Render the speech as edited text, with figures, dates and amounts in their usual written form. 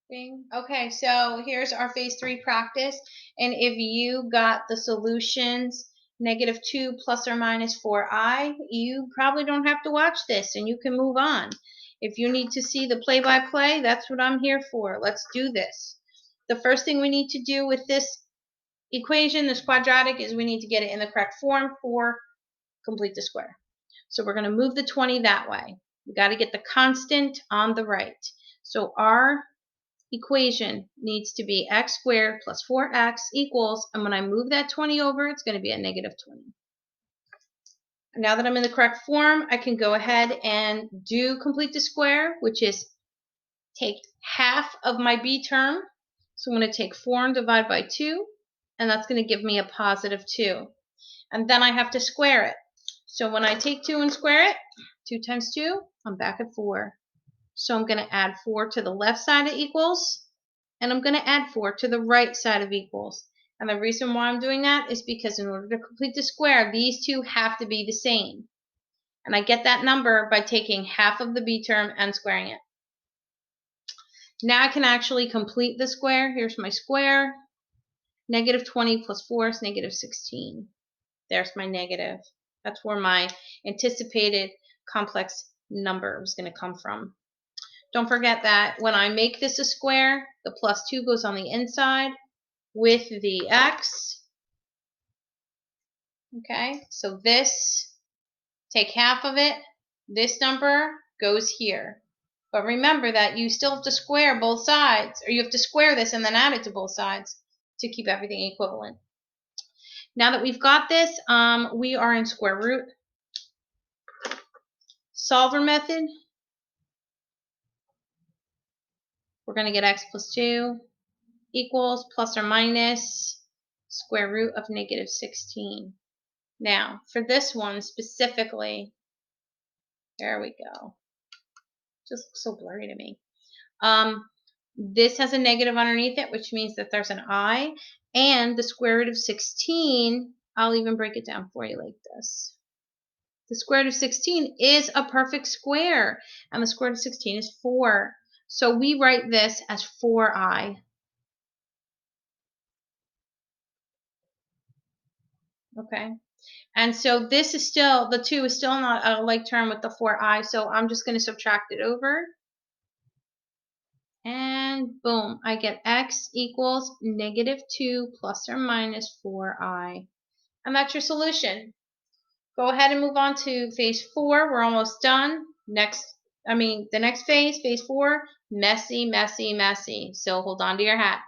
Bing. Okay, so here's our phase 3 practice. And if you got the solutions -2 plus or minus 4i, you probably don't have to watch this and you can move on. If you need to see the play-by-play, that's what I'm here for. Let's do this. The first thing we need to do with this equation, this quadratic, is we need to get it in the correct form for complete the square. So we're going to move the 20 that way. We got to get the constant on the right. So our equation needs to be x squared plus 4x equals, and when I move that 20 over, it's going to be a -20. Now that I'm in the correct form, I can go ahead and do complete the square, which is take half of my b term. So I'm going to take 4 and divide by 2, and that's going to give me a +2. And then I have to square it. So when I take 2 and square it, 2 times 2, I'm back at 4. So I'm going to add 4 to the left side of equals, and I'm going to add 4 to the right side of equals. And the reason why I'm doing that is because in order to complete the square, these two have to be the same. And I get that number by taking half of the b term and squaring it. Now I can actually complete the square. Here's my square. -20 plus 4 is -16. There's my negative. That's where my anticipated complex number is going to come from. Don't forget that when I make this a square, the +2 goes on the inside with the x. Okay, so this, take half of it, this number goes here. But remember that you still have to square both sides, or you have to square this and then add it to both sides to keep everything equivalent. Now that we've got this, we are in square root. Solver method. We're going to get x plus 2 equals plus or minus square root of -16. Now, for this one specifically, there we go. Just looks so blurry to me. This has a negative underneath it, which means that there's an I, and the square root of 16, I'll even break it down for you like this. The square root of 16 is a perfect square, and the square root of 16 is 4. So we write this as 4i. Okay. And so this is still, the 2 is still not a like term with the 4i, so I'm just going to subtract it over. And boom, I get x equals -2 plus or minus 4i. And that's your solution. Go ahead and move on to phase 4. We're almost done. The next phase, phase 4, messy, messy, messy. So hold on to your hats.